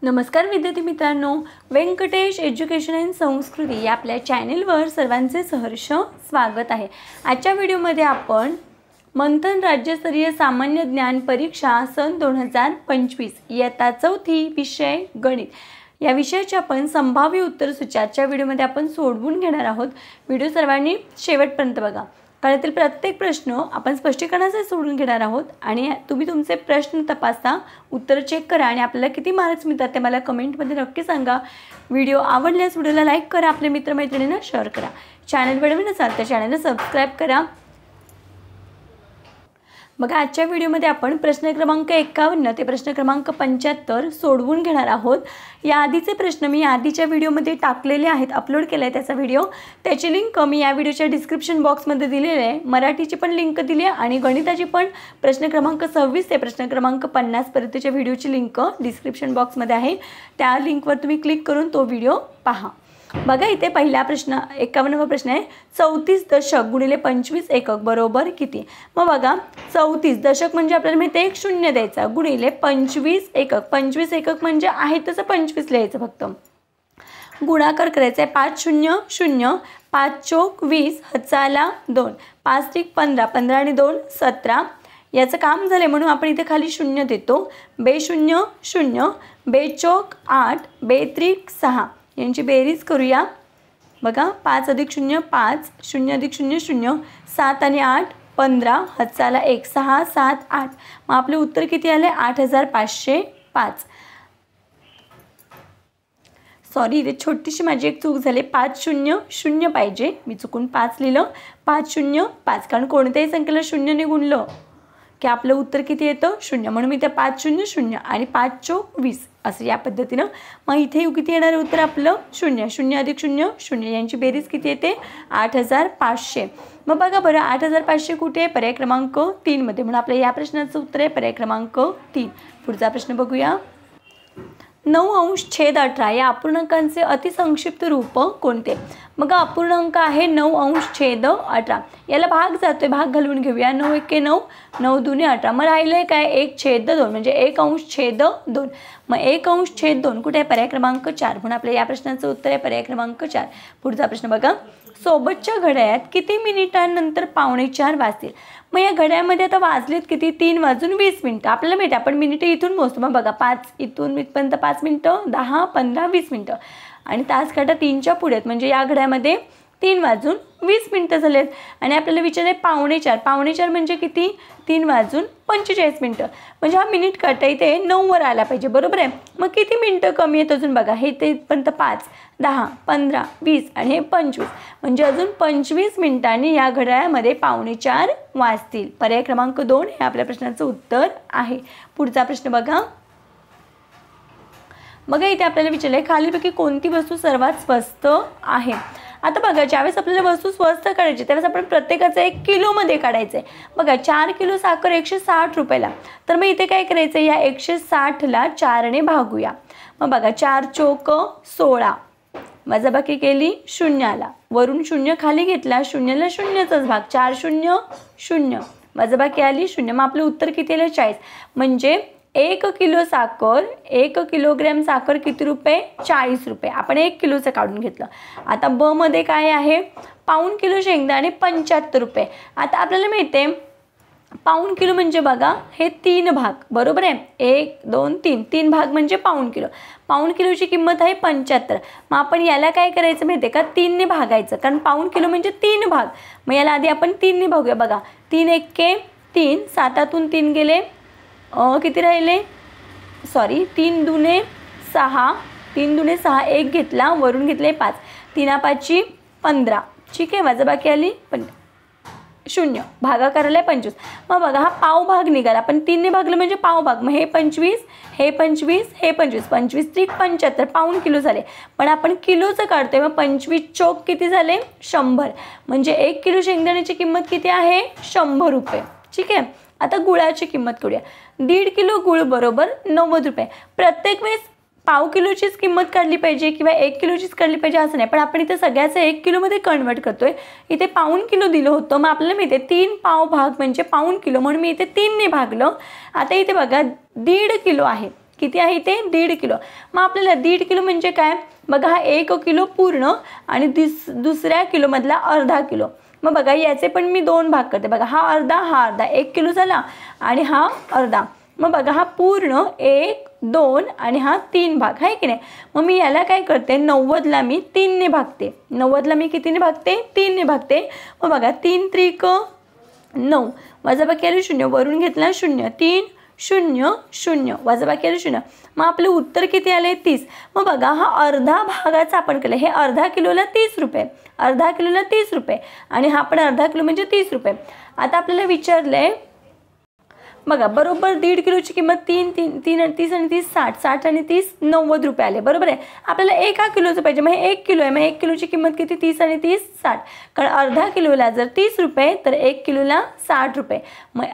नमस्कार विद्यार्थी मित्रांनो, व्यंकटेश एज्युकेशन अँड संस्कृती या आपल्या चॅनेलवर सर्वांचे सहर्ष स्वागत आहे। आजच्या व्हिडिओमध्ये आपण मंथन राज्यस्तरीय सामान्य ज्ञान परीक्षा सन 2025 इयत्ता 4थी विषय गणित या विषयाचे आपण संभाव्य उत्तरसूची आजच्या व्हिडिओमध्ये आपण सोडवून घेणार आहोत। व्हिडिओ सर्वांनी शेवटपर्यंत बघा, कारण यातील प्रत्येक प्रश्न आपण स्पष्टीकरणासह सोडून घेणार आहोत आणि तुम्ही तुमचे प्रश्न तपासा, उत्तर चेक करा आणि आपल्याला किती मार्क्स मिळतात ते मला कमेंटमध्ये नक्की सांगा। व्हिडिओ आवडल्यास व्हिडिओला लाईक करा, आपल्या मित्रमैत्रिणींना शेअर करा। चॅनलवर नवीन असाल तर चॅनलला सबस्क्राइब करा। बघा, आजच्या व्हिडिओमध्ये आपण प्रश्न क्रमांक 51 ते प्रश्न क्रमांक 75 सोडवून घेणार आहोत। या आधीचे प्रश्न मी आधीच्या व्हिडिओमध्ये टाकलेले आहेत, अपलोड केला आहे त्याचा व्हिडिओ, त्याची लिंक मी या व्हिडिओच्या डिस्क्रिप्शन बॉक्समध्ये दिलेली आहे। मराठीची पण लिंक दिली आहे आणि गणिताची पण प्रश्न क्रमांक 26 ते प्रश्न क्रमांक 50 पर्यंतच्या व्हिडिओची लिंक डिस्क्रिप्शन बॉक्समध्ये आहे। त्या लिंकवर तुम्ही क्लिक करून तो व्हिडिओ पहा। बघा, इथे पहिला प्रश्न 51वा प्रश्न आहे, 34 दशक गुणिले 25 एकक बरोबर किती। मग बघा, 34 दशक म्हणजे आपल्याला माहिती आहे एक शून्य द्यायचा, गुणिले 25 एकक, 25 एकक म्हणजे आहे तसं 25 लिहायचं, फक्त गुणाकार करायचा आहे। 5 0 0, 5 चौक 20, हचाला 2, 5 त्रिक 15, 15 आणि 2 17। याचं काम झाले म्हणून आपण इथे खाली शून्य देतो। बे 0 0, बे चौक 8, बे त्रिक 6, यांची बेरीज करूया। बघा, 5 अधिक 0 5, 0 अधिक 0 0, 7 आणि 8 15, हचाला 1, 6 7 8। मग आपले उत्तर किती आले? 8505। सॉरी, इथे छोटीशी माझी एक चूक झाली, 5 0 0 पाहिजे, मी चुकून 5 लिहिलं। 5 0 5, कारण कोणत्याही संख्येला 0 ने गुणलं की आपलं उत्तर किती येतं? 0, म्हणून मी इथे 5 0 0 आणि 5 चौक 20 असं या पद्धतीनं। मग इथे किती येणार उत्तर आपलं? 0 0 अधिक 0 0, यांची बेरीज किती येते? 8500। मग बघा बरं, 8500 कुठे आहे? पर्याय क्रमांक 3 मध्ये, म्हणून आपल्या या प्रश्नाचं उत्तर आहे पर्याय क्रमांक 3। पुढचा प्रश्न बघूया। 9/18 या अपूर्णांकांचे अतिसंक्षिप्त रूप कोणते? मग अपूर्णांक आहे 9/18, याला भाग जातोय, भाग घालून घेऊया। 9 1 9, 9 2 18, मग राहिलंय काय? 1/2 म्हणजे 1/2। मग 1/2 कुठे आहे? पर्याय क्रमांक 4, म्हणून आपल्या या प्रश्नाचं उत्तर आहे पर्याय क्रमांक 4। पुढचा प्रश्न बघा, सोबतच्या घड्याळात किती मिनिटांनंतर 3:45 वाजतील? मग या घड्याळामध्ये आता वाजलेत किती? 3:20 आपल्याला माहिती, आपण मिनिटं इथून मोजतो। मग बघा, 5 इथून इथपर्यंत 5 मिनिटं, 10 15 20 मिनिटं आणि तास काटा 3च्या पुढे आहेत, म्हणजे या घड्याळामध्ये 3:20 झालेत। आणि आपल्याला विचारले 3:45 म्हणजे किती? 3:45, म्हणजे हा मिनिट काटा इथे 9 वर आला पाहिजे, बरोबर आहे। मग किती मिनिटं कमी आहेत अजून? बघा, हे ते इथपर्यंत 5 10 15 20 आणि हे 25, म्हणजे अजून 25 मिनिटांनी या घड्याळामध्ये 3:45 वाजतील। पर्याय क्रमांक 2 हे आपल्या प्रश्नाचं उत्तर आहे। पुढचा प्रश्न बघा। बघा, इथे आपल्याला विचारले खालीलपैकी कोणती वस्तू सर्वात स्वस्त आहे? आता बघा, ज्यावेळेस आपल्याला वस्तू स्वस्त काढायची त्यावेळेस आपण प्रत्येकाचं 1 किलोमध्ये काढायचं आहे। बघा, 4 किलो साखर 160 रुपयाला, तर मग इथे काय करायचं? या 160ला 4 ने भागूया। मग बघा, 4 चौक 16, वजाबाकी केली 0ला, वरून 0 खाली घेतला, 0ला 0चाच भाग, 4 0 0, वजाबाकी आली 0, मग आपलं उत्तर किती आलं? 40। म्हणजे 1 किलो साखर, 1 किलोग्रॅम साखर किती रुपये? 40 रुपये। आपण 1 किलोचं काढून घेतलं। आता ब मध्ये काय आहे? पाऊण किलो शेंगदाणे 75 रुपये। आता आपल्याला माहिती आहे पाऊण किलो म्हणजे बघा हे 3 भाग, बरोबर आहे, 1 2 3, 3 भाग म्हणजे पाऊण किलो। पाऊण किलोची किंमत आहे 75। मग आपण याला काय करायचं माहिती आहे का? 3 ने भागायचं, कारण पाऊण किलो म्हणजे 3 भाग। मग याला आधी आपण 3 ने भागूया। बघा, 3 1 3, 7तून 3 गेले, किती राहिले? सॉरी, 3 दुने 6, 3 दुने 6, 1 घेतला, वरून घेतले 5, 3 5 15, ठीक आहे, वजाबाकी आली 0, भागाकाराला 25। मग बघा, हा पाव भाग निघाला, आपण 3 ने भागलं म्हणजे पाव भाग, मग हे 25 हे 25 हे 25, 25 त्रिक 75, पाऊण किलो झाले। पण आपण किलोचं काढतोय, मग 25 चौक किती झाले? 100, म्हणजे 1 किलो शेंगदाण्याची किंमत किती आहे? 100 रुपये, ठीक आहे। आता गुळाची किंमत करूया। 1.5 किलो गुळ बरोबर 90 रुपये। प्रत्येक वेळेस पाव किलोचीच किंमत काढली पाहिजे किंवा 1 किलोचीच काढली पाहिजे असं नाही, पण आपण इथे सगळ्याचं 1 किलोमध्ये कन्वर्ट करतोय। इथे पाऊण किलो दिलं होतं, मग आपल्याला माहिती आहे 3 पाव भाग म्हणजे पाऊण किलो, म्हणून मी इथे 3 ने भागलं। आता इथे बघा 1.5 किलो आहे, किती आहे ते 1.5 किलो. मग आपल्याला 1.5 किलो म्हणजे काय बघा, हा 1 किलो पूर्ण आणि दुसऱ्या किलोमधला अर्धा किलो. मग बघा याचे पण मी 2 भाग करते बघा, हा अर्धा 1 किलो झाला आणि हा अर्धा. मग बघा हा पूर्ण 1 2 आणि हा 3 भाग आहे की नाही. मग मी याला काय करते, 90ला मी 3 ने भागते. 90ला मी कितीने भागते, 3 ने भागते. मग बघा 3 त्रिक 9, वजाबाकी आले 0, वरून घेतला 0, 3 0 0, वजाबाकी आले 0. मग आपलं उत्तर किती आले 30. मग बघा हा अर्धा भागाचा आपण केलं, हे अर्धा किलोला 30 रुपये, अर्धा किलोला 30 रुपये आणि हा पण अर्धा किलो म्हणजे 30 रुपये. आता आपल्याला विचारलंय बघा बरोबर 1.5 किलोची किंमत 3 30 आणि 30 60, 60 आणि 30 90 रुपये आले. बरोबर आहे. आपल्याला 1 किलोचं पाहिजे, मग हे 1 किलो आहे, मग 1 किलोची किंमत किती 30 आणि 30 60, कारण अर्धा किलोला जर 30 रुपये तर 1 किलोला 60 रुपये. मग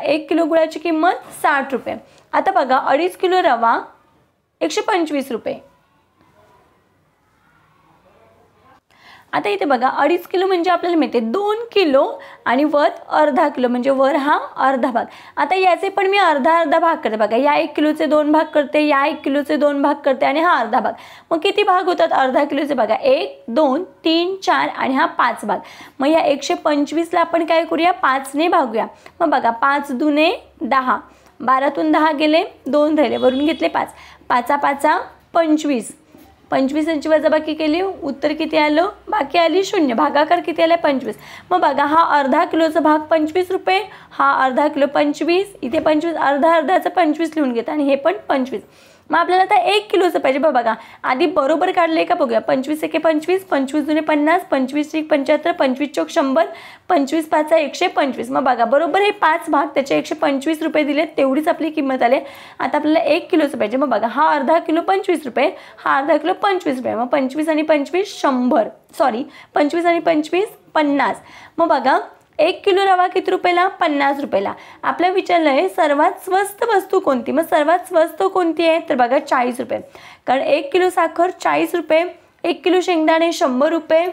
1 किलो गुळाची किंमत 60 रुपये. आता बघा 2.5 किलो रवा 125 रुपये. आता इथे बघा 2.5 किलो म्हणजे आपल्याला मिळते 2 किलो आणि वर अर्धा किलो म्हणजे वर हा अर्धा भाग. आता याचे पण मी अर्धा भाग करते बघा, या 1 किलोचे 2 भाग करते, या 1 किलोचे 2 भाग करते आणि हा अर्धा भाग. मग किती भाग होतात अर्धा किलोचे बघा, 1 2 3 4 आणि हा 5 भाग. मग या 125ला आपण काय करूया 5 ने भागूया. मग बघा 5 दुने 10, 12तून 10 गेले 2 राहिले, वरून घेतले 5, 5 5 25, 25ची वजाबाकी केली, उत्तर किती आलं, बाकी आली 0, भागाकार किती आला 25. मग बघा हा अर्धा किलोचा भाग 25 रुपये, हा अर्धा किलो 25, इथे 25 अर्धाचा 25 लिहून घेता आणि हे पण 25. मग आपल्याला आता 1 किलोचं पाहिजे. बघा आधी बरोबर काढले का बघूया, 25 एके 25, 25 दुने 50, 25 त्रिक 75, 25 चौक 100, 25 पाचा 125. मग बघा बरोबर हे 5 भाग त्याचे 125 रुपये दिले, तेवढीच आपली किंमत आली. आता आपल्याला 1 किलोचं पाहिजे. मग बघा हा अर्धा किलो 25 रुपये, हा अर्धा किलो 25 रुपये. मग 25 आणि 25 100, सॉरी 25 आणि 25 50. मग बघा 1 किलो रवा किती रुपयाला, 50 रुपयाला. आपल्या विचारलं आहे सर्वात स्वस्त वस्तू कोणती. मग सर्वात स्वस्त कोणती आहे तर बघा 40 रुपये, कारण 1 किलो साखर 40 रुपये, 1 किलो शेंगदाणे 100 रुपये,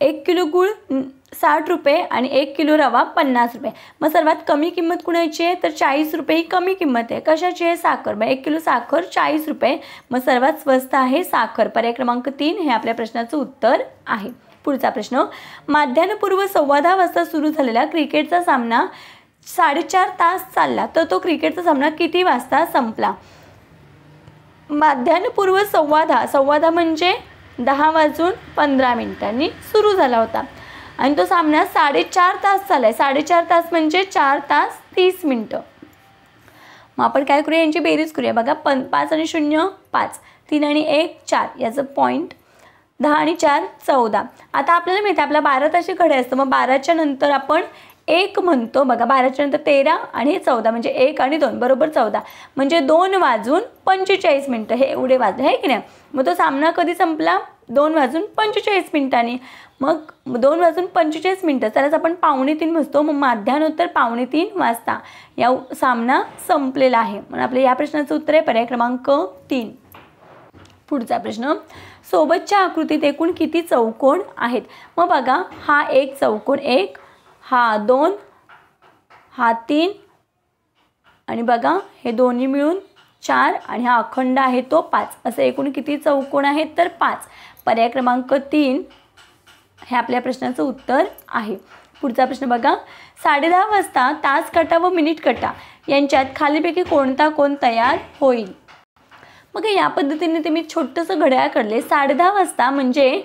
1 किलो गूळ 60 रुपये आणि 1 किलो रवा 50 रुपये. मग सर्वात कमी किंमत कुणाची आहे तर 40 रुपये ही कमी किंमत आहे. कशाची आहे, साखर. मग 1 किलो साखर 40 रुपये. मग सर्वात स्वस्त आहे साखर. पर्याय क्रमांक 3 हे आपल्या प्रश्नाचं उत्तर आहे. पुढचा प्रश्न, माध्यान्हपूर्व 10:15 वाजता सुरू झालेला क्रिकेटचा सामना 4.5 तास चालला, तर तो क्रिकेटचा सामना किती वाजता संपला. माध्यान्हपूर्व 10:15 म्हणजे 10:15 सुरू झाला होता आणि तो सामना 4.5 तास चाललाय. 4.5 तास म्हणजे 4 तास 30 मिनिटं. मग आपण काय करूया, यांची बेरीज करूया. बघा 5 आणि 0 5, 3 आणि 1 4, याचं पॉईंट 10 आणि 4 14. आता आपल्याला माहिती आहे आपला 12 तासाचे घड्याळ असतं, मग 12च्या नंतर आपण 1 म्हणतो. बघा 12च्या नंतर 13 आणि 14 म्हणजे 1 आणि 2 बरोबर 14, म्हणजे 2:45 मिनिटं हे एवढे वाजले आहे की नाही. मग तो सामना कधी संपला, 2:45. मग 2:45 त्यालाच आपण 2:45 म्हणतो. मग माध्यान्होत्तर 2:45 वाजता या सामना संपलेला आहे. म्हणून आपल्या या प्रश्नाचं उत्तर आहे पर्याय क्रमांक 3. पुढचा प्रश्न, सोबतच्या आकृतीत एकूण किती चौकोन आहेत. मग बघा हा एक चौकोन 1, हा 2, हा 3 आणि बघा हे दोन्ही मिळून 4 आणि हा अखंड आहे तो 5. असे एकूण किती चौकोन आहेत तर 5. पर्याय क्रमांक 3 हे आपल्या प्रश्नाचं उत्तर आहे. पुढचा प्रश्न बघा, 10:30 वाजता तास काटा व मिनिट काटा यांच्यात खालीपैकी कोणता कोन तयार होईल. मग या पद्धतीने ते मी छोटंसं घड्याळ काढले. 10:30 वाजता म्हणजे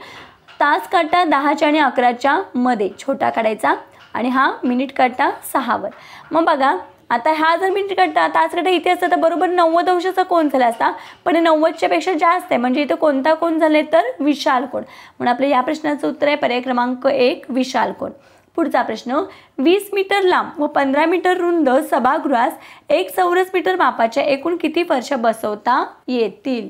तास काटा 10च्या आणि 11च्या मध्ये छोटा काढायचा आणि हा मिनिट काटा 6वर. मग बघा आता हा जर मिनिट काटा तास काटा इथे असता तर बरोबर 90 अंशाचा कोन झाला असता, पण 90च्या पेक्षा जास्त आहे म्हणजे इथे कोणता कोन झाले तर विशाल कोन. म्हणून आपल्या या प्रश्नाचं उत्तर आहे पर्याय क्रमांक 1 विशाल कोन. पुढचा प्रश्न, 20 मीटर लांब व 15 मीटर रुंद सभागृहास 1 चौरस मीटर मापाच्या एकूण किती फरशा बसवता येतील.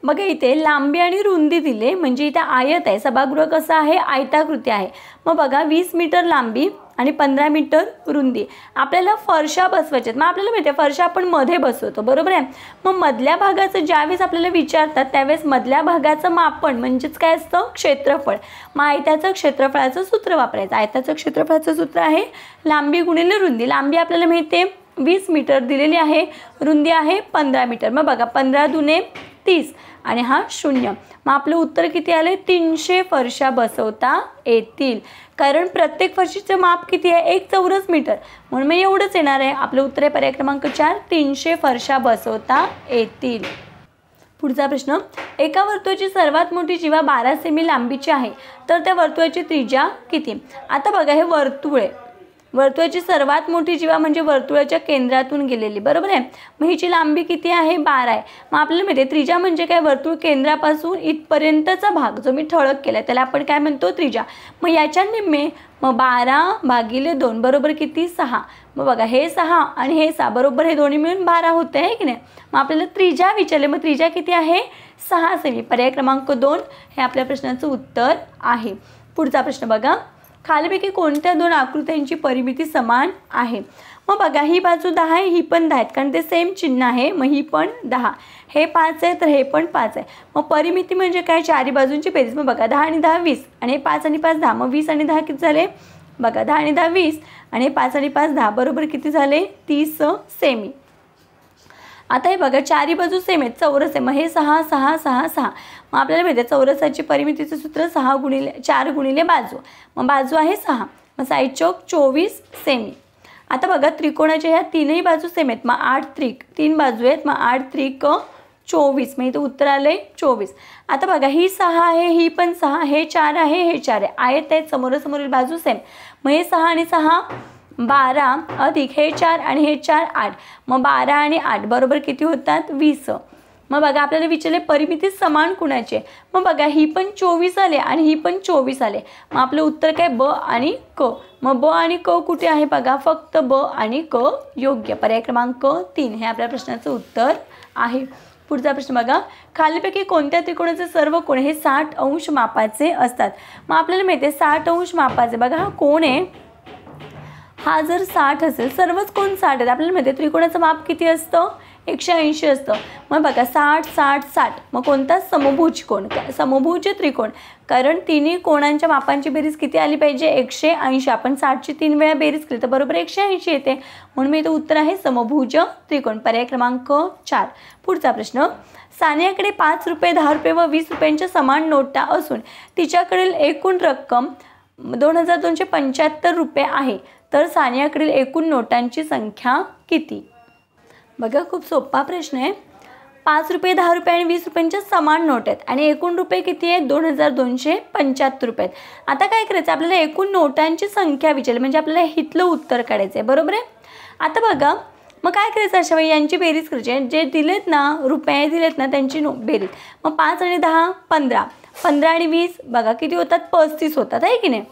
बघा इथे लांबी आणि रुंदी दिले, म्हणजे इथे आयत आहे, सभागृह कसं आहे आयताकृती आहे. मग बघा 20 मीटर लांबी आणि 15 मीटर रुंदी. आपल्याला फरशा बसवायच्यात. मग आपल्याला माहिती आहे फरशा आपण मध्ये बसवतो बरोबर आहे. मग मधल्या भागाचं ज्यावेळेस आपल्याला विचारतात त्यावेळेस मधल्या भागाचं मापन म्हणजेच काय असतं क्षेत्रफळ. मग आयताचं क्षेत्रफळाचं सूत्र वापरायचं. आयताचं क्षेत्रफळाचं सूत्र आहे लांबी गुणिले रुंदी. लांबी आपल्याला माहिती आहे 20 मीटर दिलेली आहे, रुंदी आहे 15 मीटर. मग बघा 15 दुने 30 आणि हा 0. मग आपलं उत्तर किती आले? 300 फरशा बसवता येतील. कारण प्रत्येक फरशीचं माप किती आहे? 1 चौरस मीटर, म्हणून मग एवढंच येणार आहे. आपलं उत्तर आहे पर्याय क्रमांक 4, 300 फरशा बसवता येतील. पुढचा प्रश्न, एका वर्तुळाची सर्वात मोठी जिवा 12 सेमी लांबीची आहे, तर त्या वर्तुळाची त्रिज्या किती? आता बघा हे वर्तुळ आहे, वर्तुळाची सर्वात मोठी जिवा म्हणजे वर्तुळाच्या केंद्रातून गेलेली, बरोबर आहे. मग हिची लांबी किती आहे? 12 आहे. मग आपल्याला माहिती आहे त्रिज्या म्हणजे काय? वर्तुळ केंद्रापासून इथपर्यंतचा भाग जो मी ठळक केला त्याला आपण काय म्हणतो? त्रिज्या. मग याच्या निम्मे, मग 12/2 बरोबर किती? 6. मग बघा हे 6 आणि हे 6 बरोबर हे दोन्ही मिळून 12 होते आहे की नाही. मग आपल्याला त्रिज्या विचारले, मग त्रिज्या किती आहे? 6 सेमी. पर्याय क्रमांक 2 हे आपल्या प्रश्नाचं उत्तर आहे. पुढचा प्रश्न बघा, खालीपैकी कोणत्या दोन आकृत्यांची परिमिती समान आहे? मग बघा ही बाजू 10 आहे, ही पण 10 आहेत, कारण ते सेम चिन्ह आहे. मग ही पण 10, हे 5 आहे तर हे पण 5 आहे. मग परिमिती म्हणजे काय? चारी बाजूंची बेरीज. मग बघा 10 आणि 10 20 आणि 5 आणि 5 10. मग 20 आणि 10 किती झाले? बघा 10 आणि 10 20 आणि 5 आणि 5 10 बरोबर किती झाले? 30 सेमी. आता हे बघा चारी बाजू सेम आहेत, चौरस आहे. मग हे 6 6 6 6. मग आपल्याला माहिती आहे चौरसाची परिमितीचं सूत्र 4 गुणिले बाजू. मग बाजू आहे 6, मग साईड चौक 24 सेमी. आता बघा त्रिकोणाच्या ह्या तीनही बाजू सेम आहेत. मग 8 त्रिक 3 बाजू आहेत, मग 8 त्रिक 24. मग इथं उत्तर आलं आहे 24. आता बघा ही 6 आहे, ही पण 6, हे 4 आहे, हे 4 आहे. आयत आहेत, समोरासमोरील बाजू सेम. मग हे 6 आणि 6 12 अधिक हे 4 आणि हे 4 8. मग 12 आणि 8 बरोबर किती होतात? 20. मग बघा आपल्याला विचारले परिमिती समान कुणाचे? मग बघा ही पण 24 आले आणि ही पण 24 आले. मग आपलं उत्तर काय? ब आणि क. मग ब आणि क कुठे आहे? बघा फक्त ब आणि क योग्य. पर्याय क्रमांक 3 हे आपल्या प्रश्नाचं उत्तर आहे. पुढचा प्रश्न बघा, खालीपैकी कोणत्या त्रिकोणाचे सर्व कोण हे 60 अंश मापाचे असतात? मग आपल्याला माहिती आहे 60 अंश मापाचे. बघा हा कोण आहे, हा जर 60 असेल, सर्वच कोण 60 आहेत. आपल्याला माहिती आहे त्रिकोणाचं माप किती असतं? 180 असतं. मग बघा 60 60 60. मग कोणता? समभुज कोण, समभुज त्रिकोण. कारण तिन्ही कोणांच्या मापांची बेरीज किती आली पाहिजे? 180. आपण 60ची 3 वेळा बेरीज केली तर बरोबर 180 येते, म्हणून मी इथं उत्तर आहे समभुज त्रिकोण. पर्याय क्रमांक 4. पुढचा प्रश्न, सानियाकडे 5 रुपये 10 रुपये व 20 रुपयांच्या समान नोटा असून तिच्याकडील एकूण रक्कम 2275 रुपये आहे, तर सानियाकडील एकूण नोटांची संख्या किती? बघा खूप सोपा प्रश्न आहे. 5 रुपये 10 रुपये आणि 20 रुपयांच्या समान नोट आहेत आणि एकूण रुपये किती आहेत? 2275 रुपये आहेत. आता काय करायचं? आपल्याला एकूण नोटांची संख्या विचारली म्हणजे आपल्याला इथलं उत्तर काढायचं आहे, बरोबर आहे. आता बघा मग काय करायचं? अशा वेळी यांची बेरीज करायची. जे दिलेत ना रुपये दिलेत ना त्यांची बेरीज. मग 5 आणि 10 15, 15 आणि 20 बघा किती होतात? 35 होतात आहे की नाही.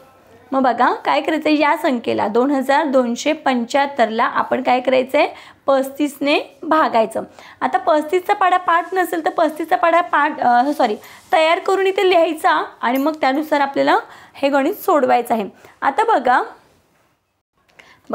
मग बघा काय करायचं आहे? या संख्येला 2275ला आपण काय करायचं आहे? 35ने भागायचं. आता 35चा पाढा पाठ नसेल तर 35चा पाढा तयार करून इथे लिहायचा आणि मग त्यानुसार आपल्याला हे गणित सोडवायचं आहे. आता बघा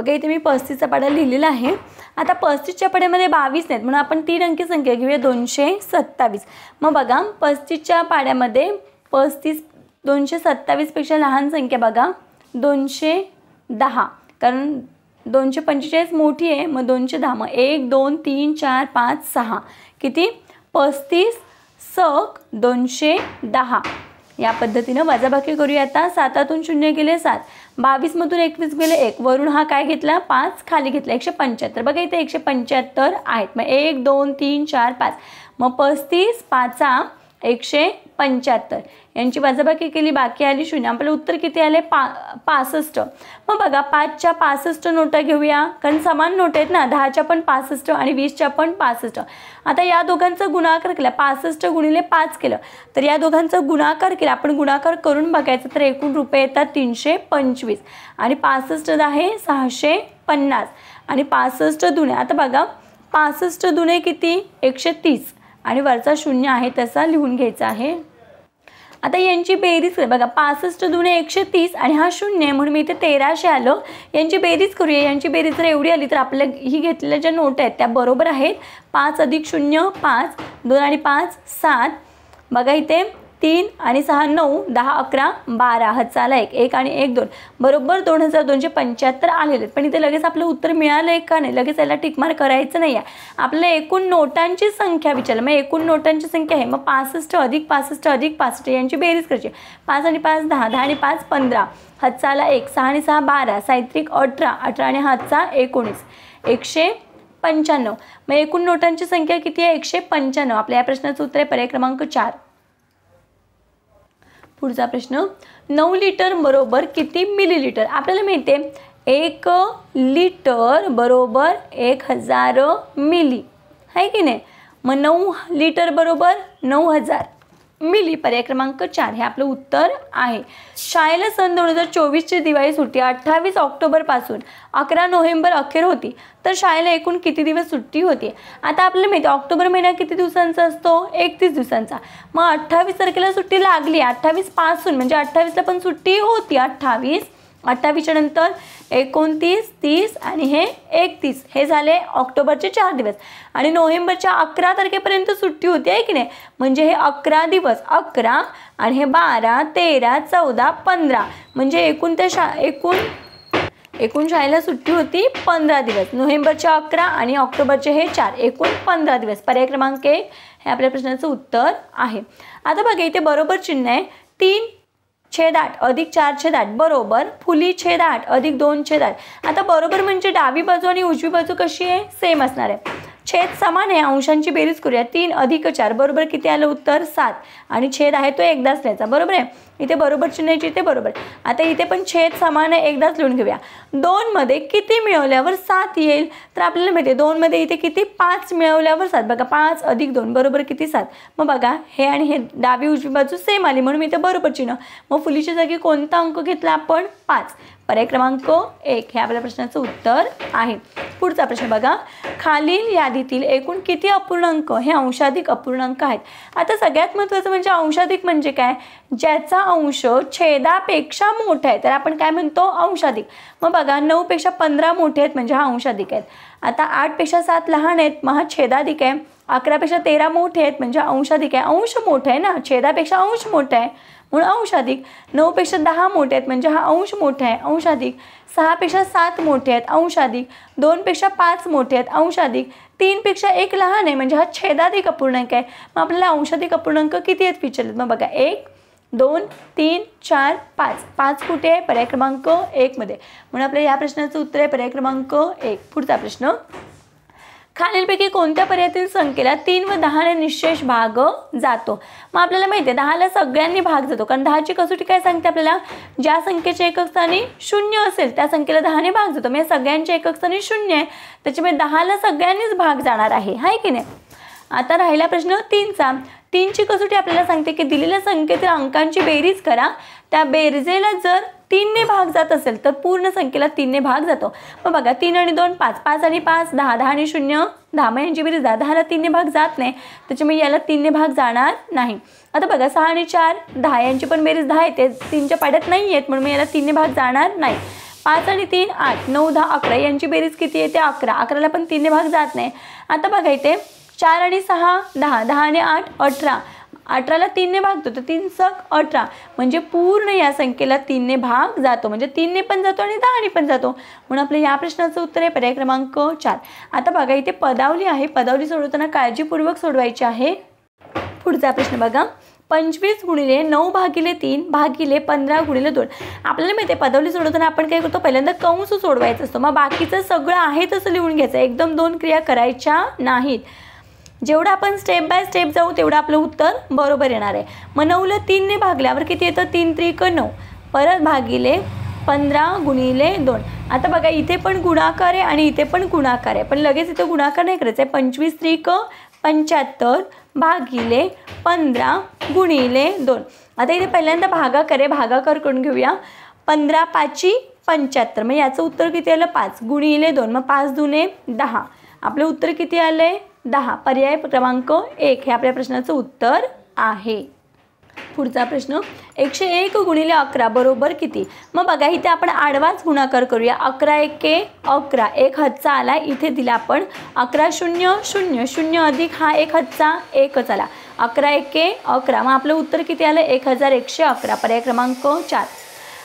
इथे मी 35चा पाढा लिहिलेला आहे. आता 35च्या पाढ्यामध्ये 22 नाहीत म्हणून आपण 3 अंकी संख्या घेऊया 227. मग बघा 35च्या पाढ्यामध्ये 35 227 पेक्षा लहान संख्या बघा 210, कारण 245 मोठी आहे. मग 210, मग 1 2 3 4 5 6 किती? 35 सक 210. या पद्धतीनं वजाबाकी करूया. आता 7तून 0 गेले 7, 22 मधून 21 गेले 1, वरून हा काय घेतला? 5 खाली घेतला 175. बघा इथे 175 आहेत. मग 1 2 3 4 5, मग 35 5 175 यांची वजाबाकी केली, बाकी आली 0. आपल्याला उत्तर किती आले? 65. मग बघा 5च्या 65 नोटा घेऊया, कारण समान नोट आहेत ना. 10च्या पण 65 आणि 20च्या पण 65. आता या दोघांचा गुणाकार केला, 65 गुणिले 5 केलं तर या दोघांचा गुणाकार केला. आपण गुणाकार करून बघायचं तर एकूण रुपये येतात 325 आणि 65 आहे 650 आणि 65 दुने. आता बघा 65 दुने किती? 130 आणि वरचा 0 आहे तसा लिहून घ्यायचा आहे. आता यांची बेरीज बघा 65 दुने 130 आणि हा 0 म्हणून मी इथे 1300 आलं. यांची बेरीज करूया. यांची बेरीज जर एवढी आली तर आपल्याला ही घेतलेल्या ज्या नोट आहेत त्या बरोबर आहेत. 5 अधिक 0 5, 2 आणि 5 7. बघा इथे 3 आणि 6 9 10 11 12 हातचा आला 1 1 आणि 1 2 बरोबर 2275 आलेले. पण इथे लगेच आपलं उत्तर मिळालं आहे का नाही, लगेच याला टिकमार्क करायचं नाही आहे. आपल्याला एकूण नोटांची संख्या विचारलं, मग एकूण नोटांची संख्या आहे, मग 65 अधिक 65 अधिक 65 यांची बेरीज करायची. 5 आणि 5 10 10 आणि 5 15 हातचा आला 1 6 आणि 6 12 साहित्रिक 18 18 आणि हातचा 19 195. मग एकूण नोटांची संख्या किती आहे 195. आपल्या या प्रश्नाचं उत्तर आहे पर्याय क्रमांक 4. पुढचा प्रश्न 9 लिटर बरोबर किती मिलीलिटर. आपल्याला माहिती आहे 1 लिटर बरोबर 1000 मिली आहे की नाही. मग 9 लिटर बरोबर 9000 मिली. पर्याय क्रमांक 4 हे आपलं उत्तर आहे. शाळेला सन 2024ची दिवाळी सुट्टी 28 ऑक्टोबरपासून 11 नोव्हेंबर अखेर होती, तर शाळेला एकूण किती दिवस सुट्टी होती. आता आपल्याला माहिती आहे ऑक्टोबर महिना किती दिवसांचा असतो 31 दिवसांचा. मग 28 तारखेला सुट्टी लागली, 28 पासून म्हणजे 28ला पण सुट्टी होती. 28च्या नंतर 29 30 आणि हे 31 हे झाले ऑक्टोबरचे 4 दिवस. आणि नोव्हेंबरच्या 11 तारखेपर्यंत सुट्टी होती आहे की नाही, म्हणजे हे 11 दिवस 11 आणि हे 12 13 14 15 म्हणजे एकूण शाळेला सुट्टी होती 15 दिवस. नोव्हेंबरचे 11 आणि ऑक्टोबरचे हे 4 एकूण 15 दिवस. पर्याय क्रमांक 1 हे आपल्या प्रश्नाचं उत्तर आहे. आता बघा इथे बरोबर चिन्ह आहे. 3/8 अधिक 4/8 बरोबर फुली/8 अधिक 2/8. आता बरोबर म्हणजे डावी बाजू आणि उजवी बाजू कशी आहे सेम असणार आहे. छेद समान आहे, अंशांची बेरीज करूया. 3 अधिक 4 बरोबर किती आलं उत्तर 7 आणि छेद आहे तो एकदाच लिहायचा. बरोबर आहे, इथे बरोबर चिन्हाची इथे बरोबर. आता इथे पण छेद समान आहे, एकदाच लिहून घेऊया. 2 मध्ये किती मिळवल्यावर 7 येईल, तर आपल्याला माहिती आहे 2 मध्ये इथे किती 5 मिळवल्यावर 7. बघा 5 अधिक 2 बरोबर किती 7. मग बघा हे आणि हे डावी उजवी बाजू सेम आली म्हणून मी इथे बरोबर चिन्ह. मग फुलीच्या जागी कोणता अंक घेतला आपण 5. पर्याय क्रमांक 1 हे आपल्या प्रश्नाचं उत्तर आहे. पुढचा प्रश्न बघा. खालील यादीतील एकूण किती अपूर्णांक हे अंशाधिक अपूर्णांक आहेत. आता सगळ्यात महत्त्वाचं म्हणजे अंशाधिक म्हणजे काय, ज्याचा अंश छेदापेक्षा मोठा आहे तर आपण काय म्हणतो अंशाधिक. मग बघा 9 पेक्षा 15 मोठे आहेत म्हणजे हा अंशाधिक आहेत. आता 8 पेक्षा 7 लहान आहेत मग हा छेदाधिक आहे. 11 पेक्षा 13 मोठे आहेत म्हणजे अंशाधिक आहे. अंश मोठा आहे ना, छेदापेक्षा अंश मोठा आहे म्हणून अंशाधिक. 9 पेक्षा 10 मोठे आहेत म्हणजे हा अंश मोठा आहे अंशाधिक. 6 पेक्षा 7 मोठे आहेत अंशाधिक. 2 पेक्षा 5 मोठे आहेत अंशाधिक. 3 पेक्षा 1 लहान आहे म्हणजे हा छेदाधिक अपूर्णांक आहे. मग आपल्याला अंशाधिक अपूर्णांक किती आहेत विचारलेत. मग बघा 1 2 3 4 5. 5 कुठे आहे पर्याय क्रमांक 1 मध्ये. म्हणून आपल्या या प्रश्नाचं उत्तर आहे पर्याय क्रमांक 1. पुढचा प्रश्न. खालीलपैकी कोणत्या पर्यायातील संख्येला 3 व 10 ने निशेष भाग जातो. मग आपल्याला माहिती आहे 10ला सगळ्यांनी भाग जातो, कारण 10ची कसोटी काय सांगते आपल्याला, ज्या संख्येच्या एकक स्थानी 0 असेल त्या संख्येला 10 ने भाग जातो. म्हणजे सगळ्यांच्या एकक स्थानी 0 आहे त्याच्यामुळे 10ला सगळ्यांनीच भाग जाणार आहे, हाय की नाही. आता राहिला प्रश्न 3चा. 3ची कसोटी आपल्याला सांगते की दिलेल्या संख्येतील अंकांची बेरीज करा, त्या बेरजेला जर 3 ने भाग जात असेल तर पूर्ण संख्येला 3 ने भाग जातो. मग बघा 3 आणि 2 5 5 आणि 5 10 10 आणि 0 10. मग यांची बेरीज 10ला 3 ने भाग जात नाही त्याच्यामुळे याला 3 ने भाग जाणार नाही. आता बघा 6 आणि 4 10 यांची पण बेरीज 10 येते, 3च्या पाड्यात नाही आहेत म्हणून याला 3 ने भाग जाणार नाही. 5 आणि 3 8 9 10 11 यांची बेरीज किती येते 11. 11ला पण 3 ने भाग जात नाही. आता बघा इथे 4 आणि 6 10 10 आणि 8 18. 18ला 3 ने भागतो तर 3 सक 18 म्हणजे पूर्ण या संख्येला 3 ने भाग जातो, म्हणजे 3 ने पण जातो आणि 10 ने पण जातो. म्हणून आपल्या या प्रश्नाचं उत्तर आहे पर्याय क्रमांक 4. आता बघा इथे पदावली आहे, पदावली सोडवताना काळजीपूर्वक सोडवायची आहे. पुढचा प्रश्न बघा. 25 गुणिले 9 भागिले 3 भागिले 15 गुणिले 2. आपल्याला माहिती आहे पदावली सोडवताना आपण काय करतो पहिल्यांदा कंस सोडवायचा असतो, मग बाकीचं सगळं आहे तसं लिहून घ्यायचं, एकदम 2 क्रिया करायच्या नाहीत. जेवढं आपण स्टेप बाय स्टेप जाऊ तेवढं आपलं उत्तर बरोबर येणार आहे. मग 9ला 3 ने भागल्यावर किती येतं 3 त्रिक 9 परत भागिले 15 गुणिले 2. आता बघा इथे पण गुणाकार आहे आणि इथे पण गुणाकार आहे, पण लगेच इथं गुणाकार नाही करायचं आहे. 25 त्रिक 75 भागिले 15 गुणिले 2. आता इथे पहिल्यांदा भागाकार आहे, भागाकार करून घेऊया. 15 5 75 मग याचं उत्तर किती आलं 5 गुणिले 2 मग 5 दुने 10. आपलं उत्तर किती आलं आहे 10. पर्याय क्रमांक 1 हे आपल्या प्रश्नाचं उत्तर आहे. पुढचा प्रश्न. 101 गुणिले 11 बरोबर किती. मग बघा इथे आपण आडवाच गुणाकार करूया. 11 एके 11 एक हातचा आला इथे दिला आपण 11 0 0 0 अधिक हा एक हातचा एकच आला. 11 एके 11, मग आपलं उत्तर किती आलं 1111, पर्याय क्रमांक 4.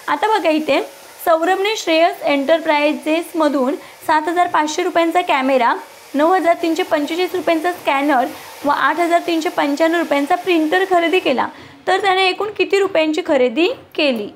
आता बघा इथे सौरभने श्रेयस एंटरप्राइजेसमधून 7,500 रुपयांचा कॅमेरा, 9,345 रुपयांचा स्कॅनर व 8,395 रुपयांचा प्रिंटर खरेदी केला, तर त्याने एकूण किती रुपयांची खरेदी केली?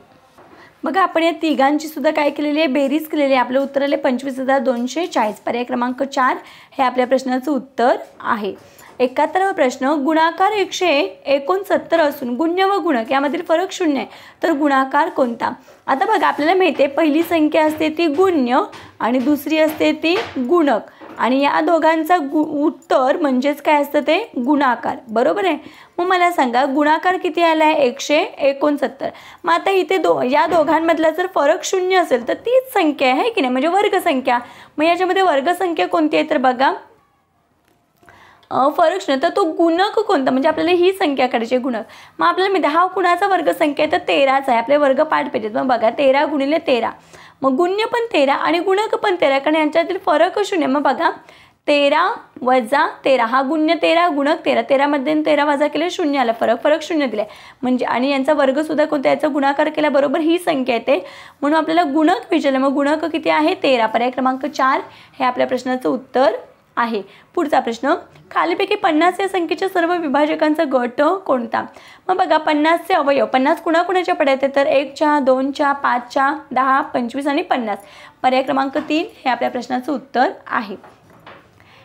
बघा आपण या तिघांची सुद्धा काय केलेली आहे, बेरीज केलेली आहे. आपलं उत्तर आले 25,240, पर्याय क्रमांक 4 हे आपल्या प्रश्नाचं उत्तर आहे. 71वा प्रश्न, गुणाकार 169 असून गुण्य व गुणक यामधील फरक 0 आहे, तर गुणाकार कोणता? आता बघा आपल्याला माहिती आहे पहिली संख्या असते ती गुण्य आणि दुसरी असते ती गुणक, आणि या दोघांचा उत्तर म्हणजेच काय असतं ते गुणाकार, बरोबर आहे. मग मला सांगा गुणाकार किती आला आहे 169. मग आता इथे या दोघांमधला जर फरक 0 असेल तर तीच संख्या आहे की नाही, म्हणजे वर्गसंख्या. मग याच्यामध्ये वर्गसंख्या कोणती आहे तर बघा फरक 0, तर तो गुणक कोणता, म्हणजे आपल्याला ही संख्या काढायची गुणक. मग आपल्याला माहिती हा कुणाचा वर्गसंख्या आहे तर 13चा आहे. आपले वर्ग पाठ पाहिजेत. मग बघा 13 गुणिले 13, मग गुण्य पण 13 आणि गुणक पण 13, कारण यांच्यातील फरक 0. मग बघा 13 वजा 13, हा गुण्य 13 गुणक 13, 13 मध्ये 13 वजा केले 0 आला, फरक 0 दिले म्हणजे, आणि यांचा वर्ग सुद्धा कोणता, याचा गुणाकार केला बरोबर ही संख्या येते, म्हणून आपल्याला गुणक विचारलं. मग गुणक किती आहे 13, पर्याय क्रमांक 4 हे आपल्या प्रश्नाचं उत्तर आहे. पुढचा प्रश्न, खालीपैकी 50 या संख्येच्या सर्व विभाजकांचा गट कोणता? मग बघा 50चे अवयव, 50 कुणाकुणाच्या पडायचे तर 1च्या 2च्या 5च्या 10 25 आणि 50, पर्याय क्रमांक 3 हे आपल्या प्रश्नाचं उत्तर आहे.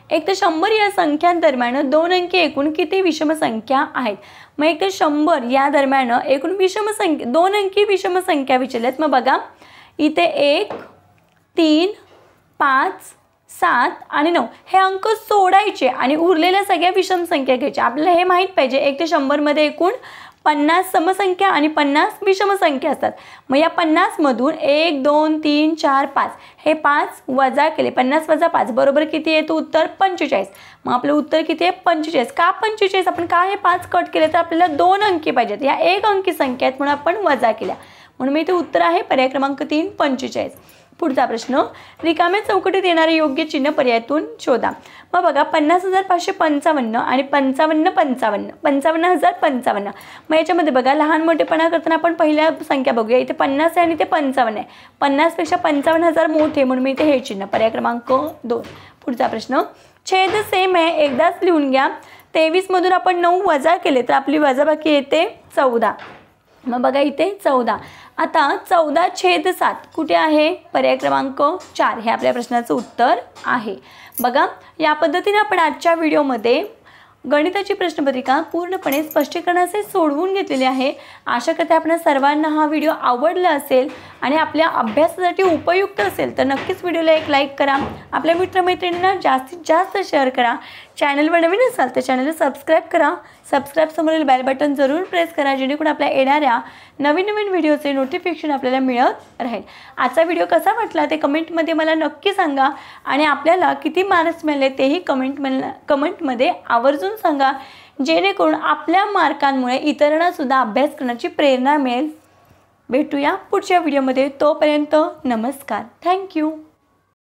1 ते 100 या संख्यांदरम्यान 2 अंकी एकूण किती विषम संख्या आहेत? मग 1 ते 100 या दरम्यान एकूण विषम संख्या 2 अंकी विषम संख्या विचारल्यात. मग बघा इथे 1 3 5 7 आणि 9 हे अंक सोडायचे आणि उरलेल्या सगळ्या विषम संख्या घ्यायच्या. आपल्याला हे माहीत पाहिजे 1 ते 100 मध्ये एकूण 50 समसंख्या आणि 50 विषम संख्या असतात. मग या 50 मधून 1 2 3 4 5 हे 5 वजा केले, 50 वजा 5 बरोबर किती येतं उत्तर 45. मग आपलं उत्तर किती आहे 45. का 45? आपण का हे 5 कट केले तर आपल्याला 2 अंकी पाहिजेत, या 1 अंकी संख्या आहेत म्हणून आपण वजा केल्या, म्हणून मी इथे उत्तर आहे पर्याय क्रमांक 3 45. पुढचा प्रश्न, रिकाम्या चौकटीत येणारे योग्य चिन्ह पर्यायातून शोधा. मग बघा 50,555 आणि 55 55 55,055. मग याच्यामध्ये बघा लहान मोठेपणा करताना आपण पहिल्या संख्या बघूया. इथे 50 आहे आणि इथे 55 आहे. 50पेक्षा 55,000 मोठे म्हणून मी इथे हे चिन्ह, पर्याय क्रमांक 2. पुढचा प्रश्न, छेद सेम आहे एकदाच लिहून घ्या. 23 मधून आपण 9 वजा केले तर आपली वजाबाकी येते 14. मग बघा इथे 14. आता 14/7 कुठे आहे? पर्याय क्रमांक 4 हे आपल्या प्रश्नाचं उत्तर आहे. बघा या पद्धतीने आपण आजच्या व्हिडिओमध्ये गणिताची प्रश्नपत्रिका पूर्णपणे स्पष्टीकरणाचे सोडवून घेतलेली आहे. आशा करते आपण सर्वांना हा व्हिडिओ आवडला असेल आणि आपल्या अभ्यासासाठी उपयुक्त असेल तर नक्कीच व्हिडिओला एक लाईक करा, आपल्या मित्रमैत्रिणींना जास्तीत जास्त शेअर करा. चॅनलवर नवीन असाल तर चॅनलला सबस्क्राईब करा. सबस्क्राईब समोरील बेल बटन जरूर प्रेस करा जेणेकरून आपल्या येणाऱ्या नवीन व्हिडिओचे नोटिफिकेशन आपल्याला मिळत राहील. आजचा व्हिडिओ कसा वाटला ते कमेंटमध्ये मला नक्की सांगा आणि आपल्याला किती मार्क्स मिळाले तेही कमेंटमध्ये आवर्जून सांगा, जेणेकरून आपल्या मार्कांमुळे इतरांना सुद्धा अभ्यास करण्याची प्रेरणा मिळेल. भेटूया पुढच्या व्हिडिओमध्ये. तोपर्यंत नमस्कार. थँक्यू.